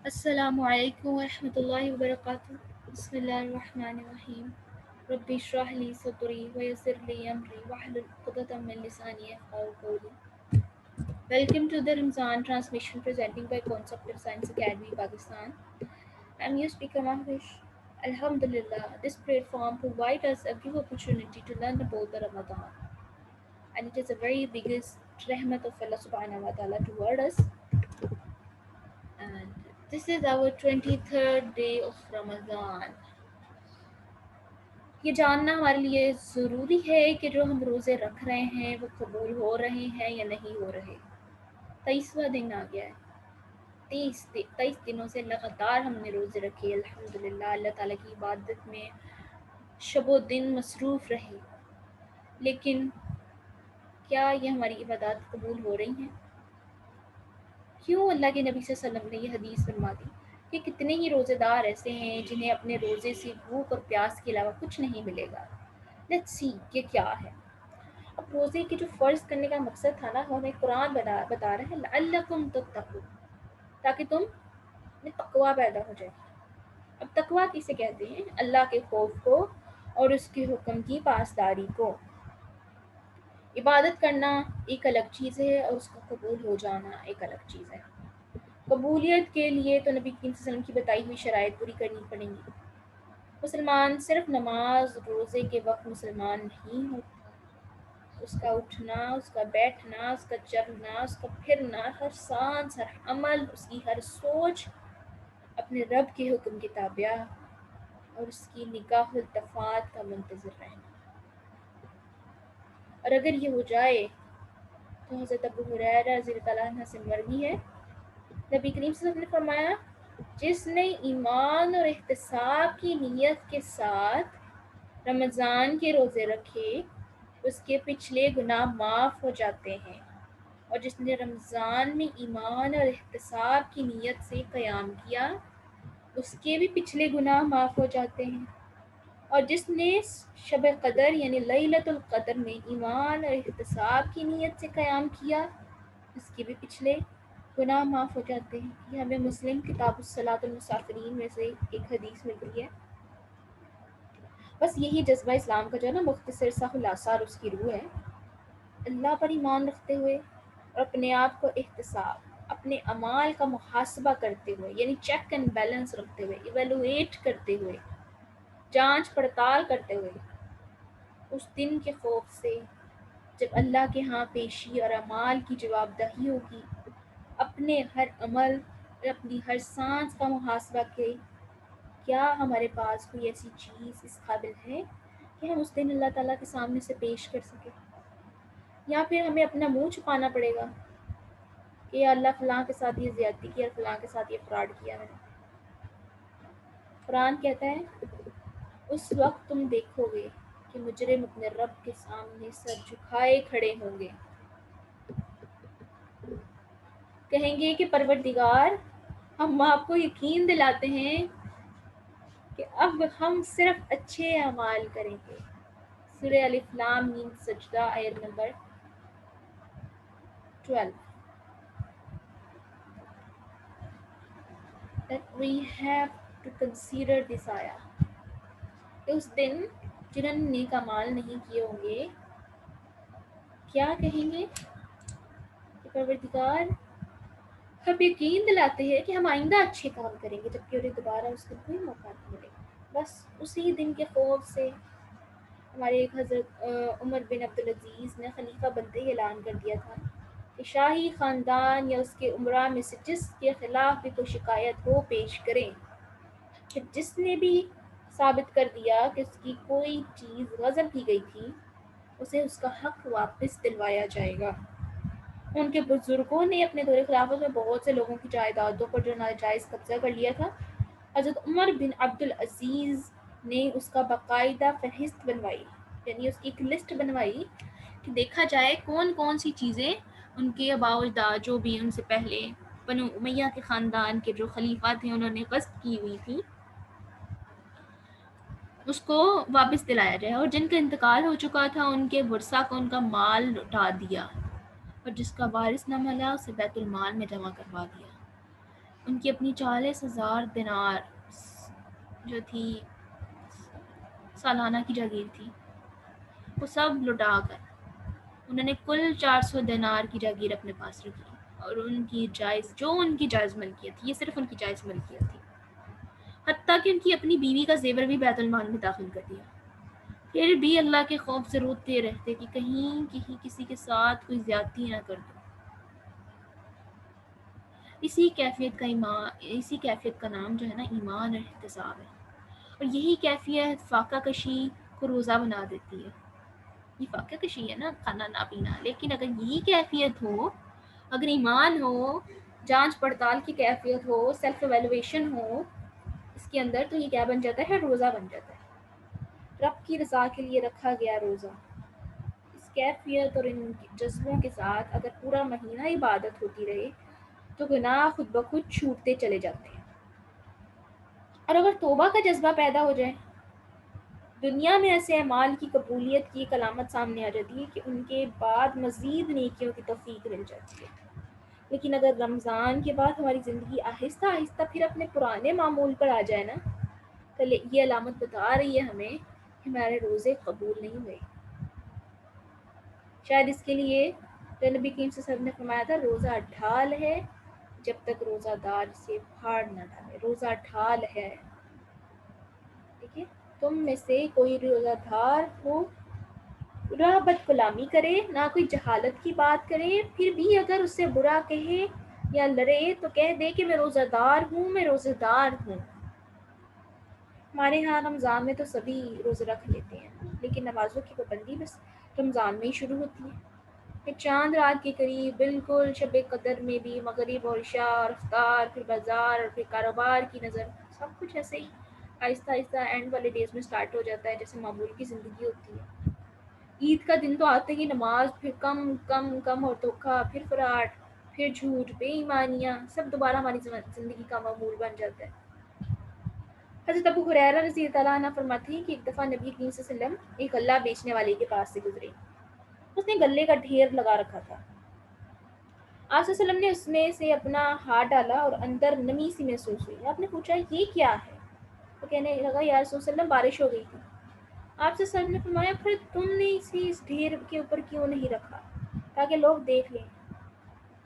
السلام علیکم ورحمۃ اللہ وبرکاتہ. بسم اللہ الرحمن الرحیم. رب اشرح لی صدری ویسر لی امری واحلل عقدۃ من لسانی یفقهوا قولی. Welcome to the Ramzan transmission presenting by Concept of Science Academy, Pakistan. I'm your speaker Mahwish. Alhamdulillah, this platform provides us a good opportunity to learn about the Ramadan. And it is a very biggest rahmat of Allah subhanahu wa ta'ala toward us. And this is our 23rd day of Ramadan. یہ جاننا ہمارے لیے ضروری ہے کہ جو ہم روزے رکھ رہے ہیں وہ قبول ہو رہے ہیں یا نہیں ہو رہے. 23واں دن آ گیا ہے. 23 دنوں سے لگاتار ہم نے روزے رکھے. الحمدللہ اللہ تعالیٰ کی عبادت میں شب و دن مصروف رہے. لیکن کیا یہ ہماری عبادات قبول ہو رہی ہیں؟ کیوں اللہ کے نبی صلی اللہ علیہ وسلم نے یہ حدیث فرما دی کہ کتنے ہی روزے دار ایسے ہیں جنہیں اپنے روزے سے بھوک اور پیاس کے علاوہ کچھ نہیں ملے گا. لیٹس سی کہ کیا ہے. اب روزے کے جو فرض کرنے کا مقصد تھا نا وہ ہمیں قرآن بتا رہا ہے لعلکم تتقون، تاکہ تم میں تقوی پیدا ہو جائے. اب تقوی کسے کہتے ہیں؟ اللہ کے خوف کو اور اس کے حکم کی پاسداری کو. عبادت کرنا ایک الگ چیز ہے اور اس کا قبول ہو جانا ایک الگ چیز ہے. قبولیت کے لیے تو نبی کریم صلی اللہ علیہ وسلم کی بتائی ہوئی شرائط پوری کرنی پڑیں گی. مسلمان صرف نماز روزے کے وقت مسلمان نہیں ہوتا. اس کا اٹھنا، اس کا بیٹھنا، اس کا چلنا، اس کا پھرنا، ہر سانس، ہر عمل، اس کی ہر سوچ اپنے رب کے حکم کے تابع اور اس کی نگاہ التفات کا منتظر رہنا. اور اگر یہ ہو جائے تو حضرت ابو ہریرہ رضی اللہ عنہ سے مروی ہے، نبی کریم صلی اللہ علیہ وسلم نے فرمایا جس نے ایمان اور احتساب کی نیت کے ساتھ رمضان کے روزے رکھے اس کے پچھلے گناہ معاف ہو جاتے ہیں، اور جس نے رمضان میں ایمان اور احتساب کی نیت سے قیام کیا اس کے بھی پچھلے گناہ معاف ہو جاتے ہیں، اور جس نے شب قدر یعنی لیلۃ القدر میں ایمان اور احتساب کی نیت سے قیام کیا اس کے بھی پچھلے گناہ معاف ہو جاتے ہیں. یہ ہمیں مسلم کتاب الصلاۃ المسافرین میں سے ایک حدیث ملتی ہے. بس یہی جذبہ اسلام کا جو ہے نا مختصر سا خلاصہ اور اس کی روح ہے. اللہ پر ایمان رکھتے ہوئے اور اپنے آپ کو احتساب، اپنے اعمال کا محاسبہ کرتے ہوئے یعنی چیک اینڈ بیلنس رکھتے ہوئے، ایویلویٹ کرتے ہوئے، جانچ پڑتال کرتے ہوئے، اس دن کے خوف سے جب اللہ کے ہاں پیشی اور اعمال کی جواب دہی ہوگی، اپنے ہر عمل اور اپنی ہر سانس کا محاسبہ کے کیا ہمارے پاس کوئی ایسی چیز اس قابل ہے کہ ہم اس دن اللہ تعالیٰ کے سامنے سے پیش کر سکیں، یا پھر ہمیں اپنا منہ چھپانا پڑے گا کہ یا اللہ فلاں کے ساتھ یہ زیادتی کی اور فلاں کے ساتھ یہ فراڈ کیا میں نے. قرآن کہتا ہے اس وقت تم دیکھو گے کہ مجرم اپنے رب کے سامنے سر جھکائے کھڑے ہوں گے، کہیں گے کہ پروردگار ہم آپ کو یقین دلاتے ہیں کہ اب ہم صرف اچھے اعمال کریں گے. سورہ الف لام میم سجدہ آیت number 12. That we have to consider this ayah. کہ اس دن جنہوں نے نیک اعمال نہیں کیے ہوں گے کیا کہیں گے کہ پروردگار ہم یقین دلاتے ہیں کہ ہم آئندہ اچھے کام کریں گے، جبکہ انہیں دوبارہ اس دن کوئی موقع نہیں ملے گا. بس اسی دن کے خوف سے ہمارے ایک حضرت عمر بن عبدالعزیز نے خلیفہ بنتے ہی اعلان کر دیا تھا کہ شاہی خاندان یا اس کے امراء میں سے جس کے خلاف بھی کوئی شکایت ہو پیش کریں، کہ جس نے بھی ثابت کر دیا کہ اس کی کوئی چیز غصب کی گئی تھی اسے اس کا حق واپس دلوایا جائے گا. ان کے بزرگوں نے اپنے دور خلافت میں بہت سے لوگوں کی جائیدادوں پر جو ناجائز قبضہ کر لیا تھا. حضرت عمر بن عبدالعزیز نے اس کا باقاعدہ فہرست بنوائی، یعنی اس کی ایک لسٹ بنوائی کہ دیکھا جائے کون کون سی چیزیں ان کے آباء و اجداد جو بھی ان سے پہلے بنو امیہ کے خاندان کے جو خلیفہ تھے انہوں نے غصب کی ہوئی تھی اس کو واپس دلایا جائے، اور جن کا انتقال ہو چکا تھا ان کے ورثہ کو ان کا مال لوٹا دیا، اور جس کا وارث نہ ملا اسے بیت المال میں جمع کروا دیا. ان کی اپنی 40,000 دینار جو تھی سالانہ کی جاگیر تھی، وہ سب لٹا کر انہوں نے کل 400 دینار کی جاگیر اپنے پاس رکھی، اور ان کی جائز ملکیت تھی، یہ صرف ان کی جائز ملکیت تھی، حتیٰ کہ ان کی اپنی بیوی کا زیور بھی بیت المال میں داخل کر دیا۔ پھر بھی اللہ کے خوف سے روتے رہتے کہ کہیں کسی کے ساتھ کوئی زیادتی نہ کر دو۔ اسی کیفیت کا نام جو ہے نا ایمان اور احتساب ہے، اور یہی کیفیت فاقہ کشی کو روزہ بنا دیتی ہے۔ یہ فاقہ کشی ہے نا، کھانا نہ پینا، لیکن اگر یہی کیفیت ہو، اگر ایمان ہو، جانچ پڑتال کی کیفیت ہو، سیلف ایویلویشن ہو اس کے اندر، تو یہ کیا بن جاتا ہے؟ روزہ بن جاتا ہے۔ رب کی رضا کے لیے رکھا گیا روزہ، اس کیفیت اور ان جذبوں کے ساتھ اگر پورا مہینہ عبادت ہوتی رہے تو گناہ خود بخود چھوٹتے چلے جاتے ہیں۔ اور اگر توبہ کا جذبہ پیدا ہو جائے، دنیا میں ایسے اعمال کی قبولیت کی ایک علامت سامنے آ جاتی ہے کہ ان کے بعد مزید نیکیوں کی توفیق مل جاتی ہے۔ لیکن اگر رمضان کے بعد ہماری زندگی آہستہ آہستہ پھر اپنے پرانے معمول پر آ جائے نا، تو یہ علامت بتا رہی ہے ہمیں کہ ہمارے روزے قبول نہیں ہوئے۔ شاید اس کے لیے جو نبی کریم صلی اللہ علیہ وسلم نے فرمایا تھا، روزہ ڈھال ہے جب تک روزہ دار سے پھاڑ نہ ڈالے۔ روزہ ڈھال ہے، ٹھیک ہے؟ تم میں سے کوئی روزہ دار ہو نہ بد کلامی کرے، نہ کوئی جہالت کی بات کرے، پھر بھی اگر اس سے برا کہے یا لڑے تو کہہ دے کہ میں روزہ دار ہوں، میں روزہ دار ہوں۔ ہمارے ہاں رمضان میں تو سبھی روزے رکھ لیتے ہیں، لیکن نمازوں کی پابندی بس رمضان میں ہی شروع ہوتی ہے۔ پھر چاند رات کے قریب بالکل شب قدر میں بھی مغرب اور عشاء اور افطار، پھر بازار اور پھر کاروبار کی نظر، سب کچھ ایسے ہی آہستہ آہستہ اینڈ والے ڈیز میں سٹارٹ ہو جاتا ہے، جیسے معمول کی زندگی ہوتی ہے۔ عید کا دن تو آتے ہی نماز، پھر کم کم کم اور دھوکہ، پھر فراڈ، پھر جھوٹ، بے ایمانیاں، سب دوبارہ ہماری زندگی کا معمول بن جاتا ہے۔ حضرت ابو ہریرہ رضی اللہ عنہ فرماتے ہیں کہ ایک دفعہ نبی کریم صلی اللہ علیہ وسلم ایک غلہ بیچنے والے کے پاس سے گزرے، اس نے غلے کا ڈھیر لگا رکھا تھا۔ آپ صلی اللہ علیہ وسلم نے اس میں سے اپنا ہاتھ ڈالا اور اندر نمی سی محسوس ہوئی۔ آپ نے پوچھا یہ کیا ہے؟ تو کہنے لگا یا رسول اللہ وسلم بارش ہو گئی تھی۔ آپ صلی اللہ علیہ وسلم نے فرمایا پھر تم نے اسے اس ڈھیر کے اوپر کیوں نہیں رکھا تاکہ لوگ دیکھ لیں؟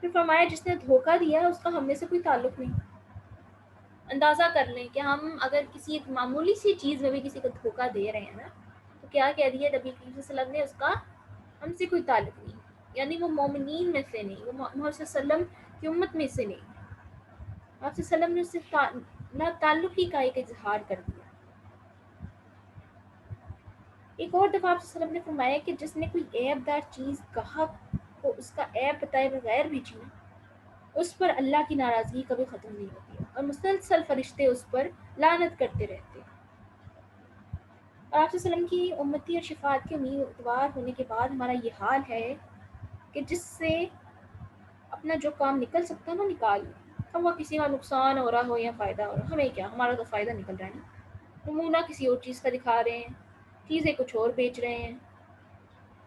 پھر فرمایا جس نے دھوکہ دیا اس کا ہم میں سے کوئی تعلق نہیں۔ اندازہ کر لیں کہ ہم اگر کسی ایک معمولی سی چیز میں بھی کسی کو دھوکہ دے رہے ہیں نا، تو کیا کہہ دیا نبی کریم صلی اللہ علیہ وسلم نے، اس کا ہم سے کوئی تعلق نہیں، یعنی وہ مومنین میں سے نہیں، وہ محمد صلی اللہ علیہ وسلم کی امت میں سے نہیں۔ آپ صلی اللہ علیہ وسلم نے اس سے نہ تعلقی کا ایک اظہار کر دیا۔ ایک اور دفعہ آپ صلی اللہ علیہ وسلم نے فرمایا کہ جس نے کوئی عیب دار چیز گاہک کو اس کا عیب بتائے بغیر بھیجی نا، اس پر اللہ کی ناراضگی کبھی ختم نہیں ہوتی اور مسلسل فرشتے اس پر لعنت کرتے رہتے ہیں۔ اور آپ صلی اللہ علیہ وسلم کی امتی اور شفاعت کے امیدوار ہونے کے بعد ہمارا یہ حال ہے کہ جس سے اپنا جو کام نکل سکتا ہے نا نکال لیں، اب وہ کسی کا نقصان ہو رہا ہو یا فائدہ ہو رہا، ہمیں کیا، ہمارا تو فائدہ نکل رہا ہے نا۔ نمونہ کسی اور چیز کا دکھا رہے ہیں، چیزیں کچھ اور بیچ رہے ہیں،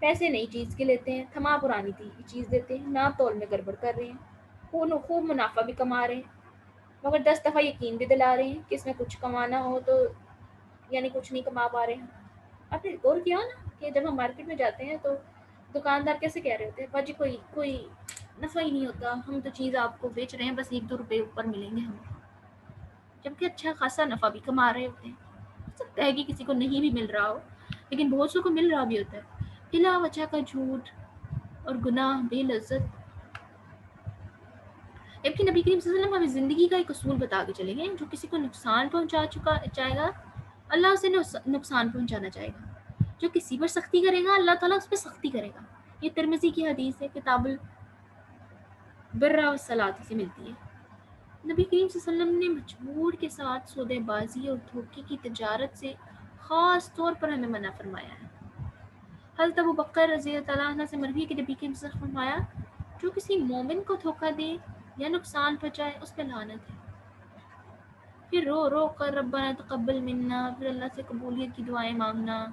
پیسے نئی چیز کے لیتے ہیں، تھما پرانی چیز دیتے ہیں، ناپ تول میں گڑبڑ کر رہے ہیں، خوب منافع بھی کما رہے ہیں، مگر 10 دفعہ یقین بھی دلا رہے ہیں کہ اس میں کچھ کمانا ہو تو یعنی کچھ نہیں کما پا رہے ہیں۔ آپ نے غور کیا نا کہ جب ہم مارکیٹ میں جاتے ہیں تو دکاندار کیسے کہہ رہے ہوتے ہیں، باجی کوئی نفع ہی نہیں ہوتا، ہم تو چیز آپ کو بیچ رہے ہیں بس 1-2 روپے اوپر ملیں گے ہمیں، جبکہ اچھا خاصا نفع بھی کما رہے ہوتے ہیں۔ ہو سکتا ہے کہ کسی کو نہیں بھی مل رہا ہو، لیکن بہت سو کو مل رہا بھی ہوتا ہے۔ بلا وجہ کا جھوٹ اور گناہ بے لذت۔ جبکہ نبی کریم صلی اللہ علیہ وسلم ہمیں زندگی کا ایک اصول بتا کے چلیں گے، جو کسی کو نقصان پہنچا چاہے گا اللہ اسے نقصان پہنچانا چاہے گا، جو کسی پر سختی کرے گا اللہ تعالیٰ اس پہ سختی کرے گا۔ یہ ترمذی کی حدیث ہے، کتاب البر والصلاۃ سے ملتی ہے۔ نبی کریم صلی اللہ علیہ وسلم نے مجبور کے ساتھ سودے بازی اور دھوکے کی تجارت سے خاص طور پر ہمیں منع فرمایا ہے۔ حضرت ابو بکر رضی اللہ عنہ سے مروی ہے کہ نبی کریم صلی اللہ علیہ وسلم نے فرمایا جو کسی مومن کو دھوکہ دے یا نقصان پہنچائے اس پہ لعنت ہے۔ پھر رو رو کر ربنا تقبل منا، پھر اللہ سے قبولیت کی دعائیں مانگنا،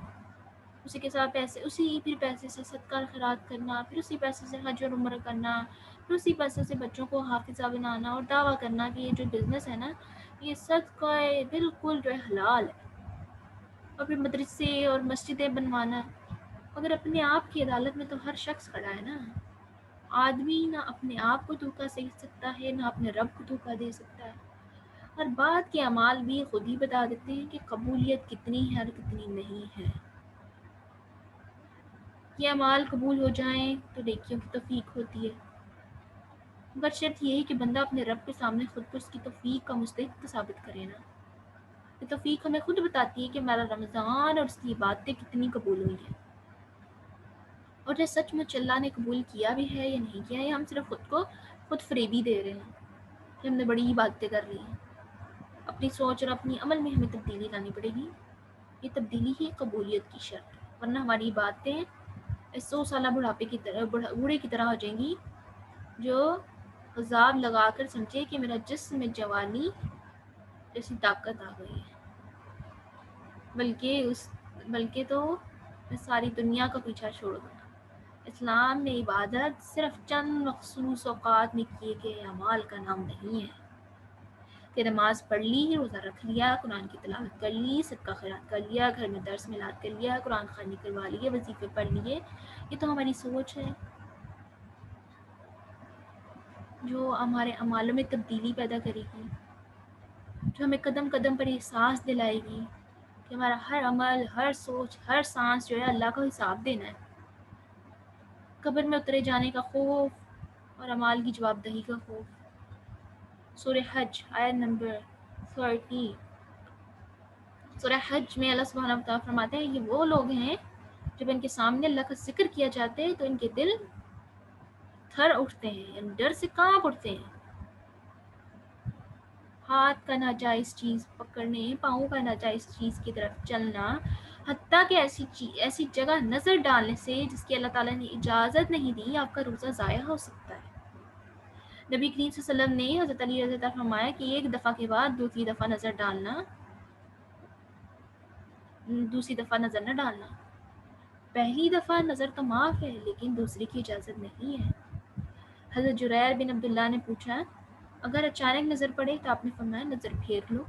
اسی کے ساتھ پیسے، پھر پیسے سے صدقہ خیرات کرنا، پھر اسی پیسے سے حج اور عمرہ کرنا، پھر اسی پیسے سے بچوں کو حافظہ بنانا اور دعویٰ کرنا کہ یہ جو بزنس ہے نا یہ صدقہ بالکل جو ہے حلال ہے، اور پھر مدرسے اور مسجدیں بنوانا۔ مگر اپنے آپ کی عدالت میں تو ہر شخص کھڑا ہے نا، آدمی نہ اپنے آپ کو دھوکہ دے سکتا ہے نہ اپنے رب کو دھوکہ دے سکتا ہے، اور بعد کے اعمال بھی خود ہی بتا دیتے ہیں کہ قبولیت کتنی ہے اور کتنی نہیں ہے۔ یہ اعمال قبول ہو جائیں تو نیکیوں کی توفیق ہوتی ہے، مگر شرط یہ ہے کہ بندہ اپنے رب کے سامنے خود کو اس کی توفیق کا مستحق ثابت کرے نا۔ یہ توفیق ہمیں خود بتاتی ہے کہ ہمارا رمضان اور اس کی عبادتیں کتنی قبول ہوئی ہیں، اور یہ سچ مچ اللہ نے قبول کیا بھی ہے یا نہیں کیا ہے، ہم صرف خود کو خود فریبی دے رہے ہیں کہ ہم نے بڑی باتیں کر لی ہیں۔ اپنی سوچ اور اپنی عمل میں ہمیں تبدیلی لانی پڑے گی، یہ تبدیلی ہی قبولیت کی شرط ہے، ورنہ ہماری باتیں 100 سالہ بوڑھے کی طرح ہو جائیں گی جو عذاب لگا کر سمجھے کہ میرا جسم میں جوانی جیسی طاقت آ گئی ہے، بلکہ تو میں ساری دنیا کا پیچھا چھوڑ دوں۔ اسلام میں عبادت صرف چند مخصوص اوقات میں کیے گئے اعمال کا نام نہیں ہے کہ نماز پڑھ لی، روزہ رکھ لیا، قرآن کی تلاوت کر لی، صدقہ خیرات کر لیا، گھر میں درس میلاد کر لیا، قرآن خوانی کروا لیے، وظیفے پڑھ لیے۔ یہ تو ہماری سوچ ہے جو ہمارے اعمالوں میں تبدیلی پیدا کرے گی، جو ہمیں قدم قدم پر احساس دلائے گی کہ ہمارا ہر عمل، ہر سوچ، ہر سانس جو ہے اللہ کو حساب دینا ہے۔ قبر میں اترے جانے کا خوف اور اعمال کی جواب دہی کا خوف۔ سورہ حج آیت نمبر 30، سورہ حج میں اللہ سبحانہ و تعالیٰ فرماتے ہیں کہ وہ لوگ ہیں جب ان کے سامنے اللہ کا ذکر کیا جاتے ہیں تو ان کے دل تھر اٹھتے ہیں، یعنی ڈر سے کانپ اٹھتے ہیں۔ ہاتھ کا ناجائز چیز پکڑنے، پاؤں کا ناجائز چیز کی طرف چلنا، حتیٰ کہ ایسی جگہ نظر ڈالنے سے جس کی اللہ تعالیٰ نے اجازت نہیں دی، آپ کا روزہ ضائع ہو سکتا ہے۔ نبی کریم صلی اللہ علیہ وسلم نے حضرت علی رضی اللہ عنہ فرمایا کہ ایک دفعہ کے بعد دوسری دفعہ نظر نہ ڈالنا۔ پہلی دفعہ نظر تو معاف ہے لیکن دوسری کی اجازت نہیں ہے۔ حضرت جریر بن عبداللہ نے پوچھا اگر اچانک نظر پڑے تو آپ نے فرمایا نظر پھیر لو۔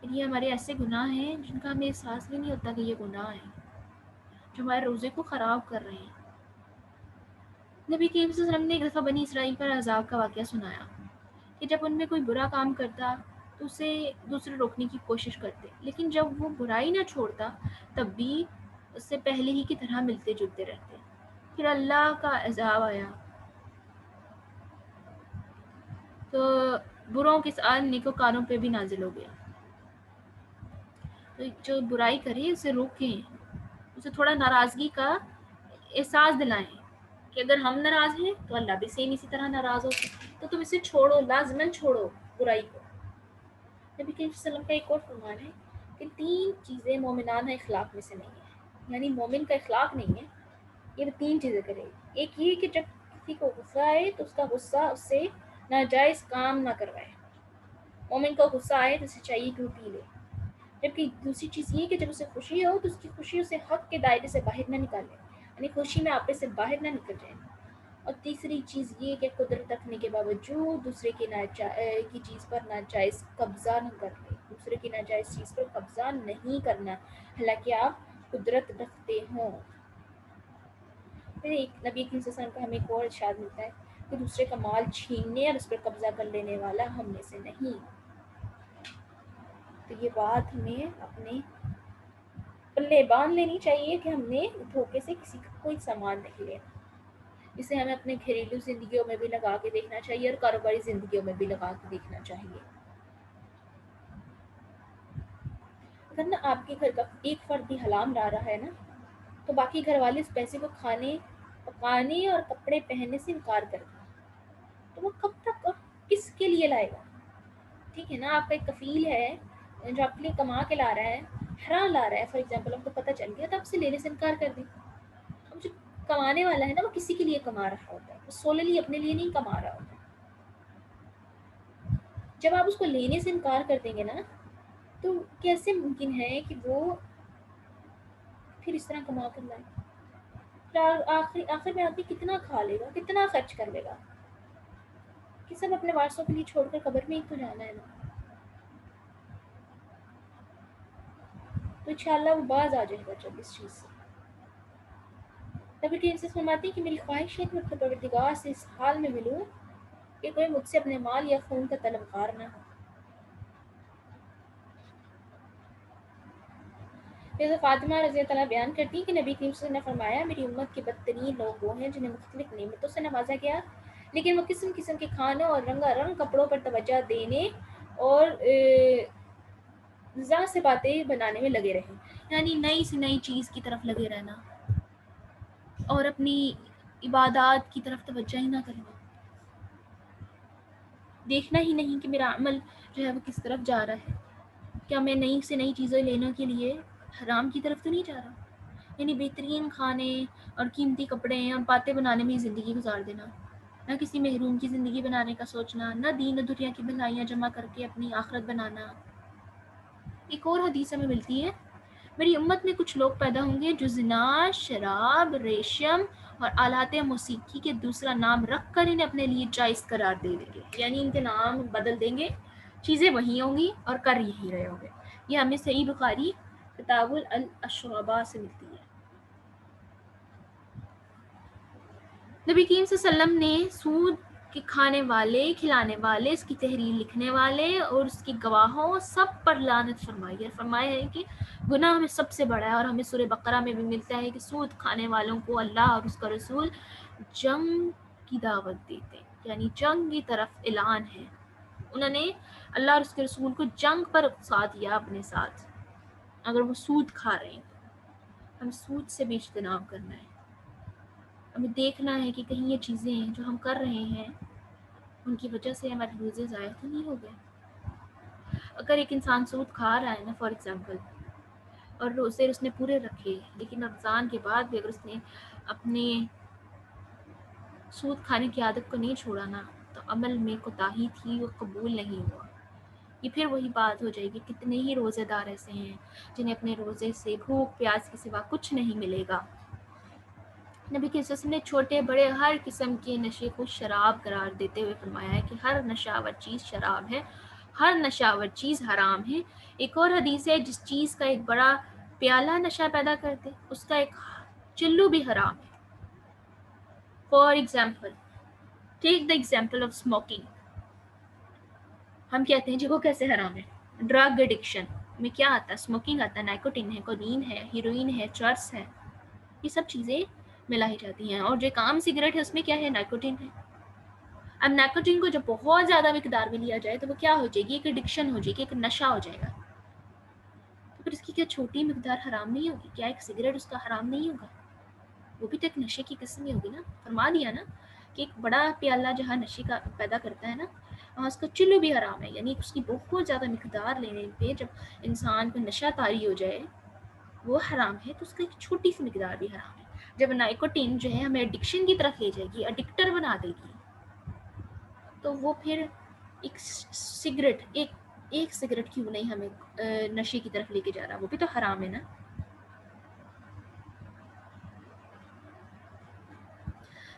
یہ ہمارے ایسے گناہ ہیں جن کا ہمیں احساس بھی نہیں ہوتا کہ یہ گناہ ہیں، جو ہمارے روزے کو خراب کر رہے ہیں۔ نبی کریم صلی اللہ علیہ وسلم نے ایک دفعہ بنی اسرائیل پر عذاب کا واقعہ سنایا کہ جب ان میں کوئی برا کام کرتا تو اسے دوسرے روکنے کی کوشش کرتے، لیکن جب وہ برائی نہ چھوڑتا تب بھی اس سے پہلے ہی کی طرح ملتے جلتے رہتے۔ پھر اللہ کا عذاب آیا تو بروں کے ساتھ نیکوکاروں پہ بھی نازل ہو گیا۔ تو جو برائی کرے اسے روکیں، اسے تھوڑا ناراضگی کا احساس دلائیں کہ اگر ہم ناراض ہیں تو اللہ بھی سیم اسی طرح ناراض ہو، تو تم اسے چھوڑو، لازماً چھوڑو برائی کو۔ نبی کریم صلی اللہ علیہ وسلم کا ایک اور فرمان ہے کہ 3 چیزیں مومنانہ اخلاق میں سے نہیں ہیں، یعنی مومن کا اخلاق نہیں ہے یہ 3 چیزیں کرے گی۔ ایک یہ کہ جب کسی کو غصہ آئے تو اس کا غصہ اس سے ناجائز کام نہ کروائے۔ مومن کو غصہ آئے تو اسے چاہیے کہ وہ پی لے۔ جبکہ دوسری چیز یہ کہ جب اسے خوشی ہو تو اس کی خوشی اسے حق کے دائرے سے باہر نہ نکالے، یعنی خوشی میں آپے سے باہر نہ نکل جائے۔ اور تیسری چیز یہ کہ قدرت رکھنے کے باوجود دوسرے کی چیز پر ناجائز قبضہ نہ کر لے، دوسرے کی ناجائز چیز پر قبضہ نہیں کرنا حالانکہ آپ قدرت رکھتے ہوں۔ پھر ایک نبی کریم صلی اللہ علیہ وسلم کا ہمیں ایک اور ارشاد ملتا ہے کہ دوسرے کا مال چھیننے اور اس پر قبضہ کر لینے والا ہم میں سے نہیں۔ تو یہ بات ہمیں اپنے پلے باندھ لینی چاہیے کہ ہم نے دھوکے سے کسی کا کوئی سامان نہیں لینا۔ اسے ہمیں اپنے گھریلو زندگیوں میں بھی لگا کے دیکھنا چاہیے اور کاروباری زندگیوں میں بھی لگا کے دیکھنا چاہیے۔ اگر نا آپ کے گھر کا ایک فرد بھی حلال لا رہا ہے نا تو باقی گھر والے اس پیسے کو کھانے، پکانے اور کپڑے پہننے سے انکار کر دیں، تو وہ کب تک اور کس کے لیے لائے گا؟ ٹھیک ہے نا، آپ کا ایک کفیل ہے جو آپ کے لیے کما کے لا رہا ہے، حرام لا رہا ہے فار ایگزامپل، آپ کو پتہ چل گیا تو آپ سے لینے سے انکار کر دیں۔ اب جو کمانے والا ہے نا وہ کسی کے لیے کما رہا ہوتا ہے، وہ سوللی اپنے لیے نہیں کما رہا ہوتا۔ جب آپ اس کو لینے سے انکار کر دیں گے نا تو کیسے ممکن ہے کہ وہ پھر اس طرح کما کر لائے؟ آخر میں آدمی کتنا کھا لے گا، کتنا خرچ کر لے گا، کہ سب اپنے وارثوں کے لیے چھوڑ کر قبر میں ہی تو جانا ہے نا. تو انشاءاللہ وہ باز آ جائے گا جب اس چیز سے. نبی کریم سے فرماتی کہ میری خواہش ہے کہ میں اپنے پروردگار سے اس حال میں ملوں کہ کوئی مجھ سے اپنے مال یا خون کا طلبگار نہ ہو. حضرت فاطمہ رضی اللہ عنہا بیان کرتی ہیں کہ نبی کریم صلی اللہ علیہ وسلم نے فرمایا میری امت کے بدترین لوگ وہ ہیں جنہیں مختلف نعمتوں سے نوازا گیا لیکن وہ قسم قسم کے کھانوں اور رنگا رنگ کپڑوں پر توجہ دینے اور ذات سے باتیں بنانے میں لگے رہے. یعنی نئی سے نئی چیز کی طرف لگے رہنا اور اپنی عبادات کی طرف توجہ ہی نہ کرنا، دیکھنا ہی نہیں کہ میرا عمل جو ہے وہ کس طرف جا رہا ہے. کیا میں نئی سے نئی چیزیں لینے کے لیے حرام کی طرف تو نہیں جا رہا؟ یعنی بہترین کھانے اور قیمتی کپڑے اور باتیں بنانے میں زندگی گزار دینا، نہ کسی محروم کی زندگی بنانے کا سوچنا، نہ دین و دنیا کی بھلائیاں جمع کر کے اپنی آخرت بنانا. ایک اور حدیث ہمیں ملتی ہے میری امت میں کچھ لوگ پیدا ہوں گے جو زنا، شراب، ریشم اور آلات موسیقی کے دوسرا نام رکھ کر انہیں اپنے لیے جائز قرار دے دیں گے. یعنی ان کے نام بدل دیں گے، چیزیں وہی ہوں گی اور کر یہی رہے ہوں گے. یہ ہمیں صحیح بخاری کتاب الاشربا سے ملتی ہے. نبی کریم صلی اللہ علیہ وسلم نے سود کے کھانے والے، کھلانے والے، اس کی تحریر لکھنے والے اور اس کی گواہوں سب پر لعنت فرمائی ہے. فرمایا ہے کہ گناہ میں سب سے بڑا ہے، اور ہمیں سورہ بقرہ میں بھی ملتا ہے کہ سود کھانے والوں کو اللہ اور اس کا رسول جنگ کی دعوت دیتے ہیں. یعنی جنگ کی طرف اعلان ہے. انہوں نے اللہ اور اس کے رسول کو جنگ پر اکسا دیا اپنے ساتھ اگر وہ سود کھا رہے ہیں. ہم سود سے بھی اجتناب کرنا ہے. ہمیں دیکھنا ہے کہ کہیں یہ چیزیں جو ہم کر رہے ہیں ان کی وجہ سے ہمارے روزے ضائع تو نہیں ہو گئے. اگر ایک انسان سود کھا رہا ہے نا فار ایگزامپل، اور روزے اس نے پورے رکھے لیکن رمضان کے بعد بھی اگر اس نے اپنے سود کھانے کی عادت کو نہیں چھوڑا نا تو عمل میں کوتاہی تھی، وہ قبول نہیں ہوا. یہ پھر وہی بات ہو جائے گی کتنے ہی روزے دار ایسے ہیں جنہیں اپنے روزے سے بھوک پیاس کے سوا کچھ نہیں ملے گا. نبی کے وسلم نے چھوٹے بڑے ہر قسم کے نشے کو شراب قرار دیتے ہوئے فرمایا ہے کہ ہر نشاور چیز شراب ہے، ہر نشاور چیز حرام ہے. ایک اور حدیث ہے جس چیز کا ایک بڑا پیالہ نشہ پیدا کرتے اس کا ایک چلو بھی حرام ہے. For example take the example of smoking. ہم کہتے ہیں جی وہ کیسے حرام ہے؟ ڈرگ ایڈکشن میں کیا آتا ہے؟ اسموکنگ آتا ہے، نائکوٹین ہے، کودین ہے، ہیروئن ہے، چرس ہے. یہ سب چیزیں ملائی جاتی ہیں. اور جو ایک عام سگریٹ ہے اس میں کیا ہے؟ نائکوٹین ہے. اب نائکوٹین کو جب بہت زیادہ مقدار میں لیا جائے تو وہ کیا ہو جائے گی؟ ایک ایڈکشن ہو جائے گی، ایک نشہ ہو جائے گا. تو پھر اس کی کیا چھوٹی مقدار حرام نہیں ہوگی؟ کیا ایک سگریٹ اس کا حرام نہیں ہوگا؟ وہ بھی تو ایک نشے کی قسم ہی ہوگی نا. فرما دیا نا کہ ایک بڑا پیالہ جہاں نشے کا پیدا کرتا ہے نا وہاں اس کا چلو بھی حرام ہے. یعنی اس کی بہت زیادہ مقدار لینے پہ جب انسان کو نشہ طاری ہو جائے وہ حرام ہے تو اس کا ایک چھوٹی سی مقدار بھی حرام ہے. جب نائکوٹین جو ہے ہمیں ایڈکشن کی طرف لے جائے گی، ایڈکٹر بنا دے گی، تو وہ پھر ایک سگریٹ ایک سگریٹ کیوں نہیں ہمیں نشے کی طرف لے کے جا رہا، وہ بھی تو حرام ہے نا.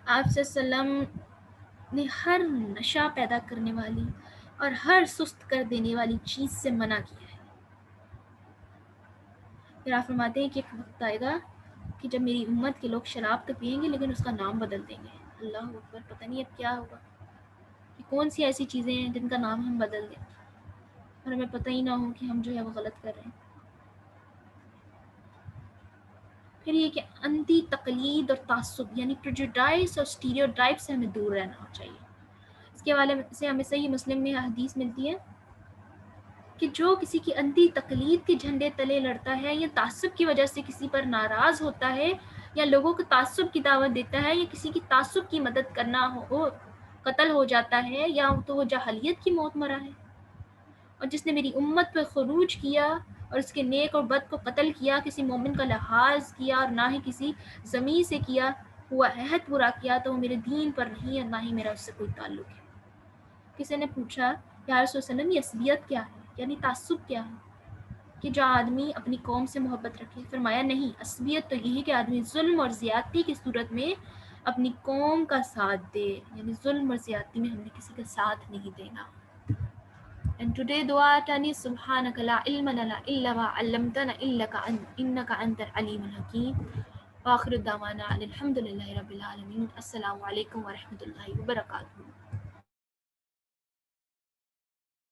آپ صلی اللہ علیہ وسلم نے ہر نشہ پیدا کرنے والی اور ہر سست کر دینے والی چیز سے منع کیا ہے. پھر آپ فرماتے ہیں کہ ایک وقت آئے گا کہ جب میری امت کے لوگ شراب تو پئیں گے لیکن اس کا نام بدل دیں گے. اللہ اکبر. پتہ نہیں اب کیا ہوگا کہ کون سی ایسی چیزیں ہیں جن کا نام ہم بدل دیں اور ہمیں پتہ ہی نہ ہو کہ ہم جو ہے وہ غلط کر رہے ہیں. پھر یہ کہ انتی تقلید اور تعصب یعنی پریجوڈائز اور اسٹیریوٹائپ سے ہمیں دور رہنا چاہیے. اس کے حوالے سے ہمیں صحیح مسلم میں حدیث ملتی ہے کہ جو کسی کی انتی تقلید کے جھنڈے تلے لڑتا ہے یا تعصب کی وجہ سے کسی پر ناراض ہوتا ہے یا لوگوں کو تعصب کی دعوت دیتا ہے یا کسی کی تعصب کی مدد کرنا ہو قتل ہو جاتا ہے یا تو وہ جاہلیت کی موت مرا ہے. اور جس نے میری امت پر خروج کیا اور اس کے نیک اور بد کو قتل کیا، کسی مومن کا لحاظ کیا اور نہ ہی کسی ضمیر سے کیا ہوا عہد پورا کیا تو وہ میرے دین پر نہیں اور نہ ہی میرا اس سے کوئی تعلق ہے. کسی نے پوچھا یا رسول اللہ علیہ وسلم یہ عصبیت کیا ہے، یعنی تعصب کیا ہے؟ کہ جو آدمی اپنی قوم سے محبت رکھے. فرمایا نہیں، عصبیت تو یہی کہ آدمی ظلم اور زیادتی کی صورت میں اپنی قوم کا ساتھ دے، یعنی ظلم اور زیادتی میں ہم نے کسی کا ساتھ نہیں دینا. And today دعا تانی سبحانک لا علم لنا الا ما علمتنا انک انت العلیم الحکیم. وآخر دعوانا الحمد للہ رب العالمین. السلام علیکم ورحمۃ اللہ وبرکاتہ.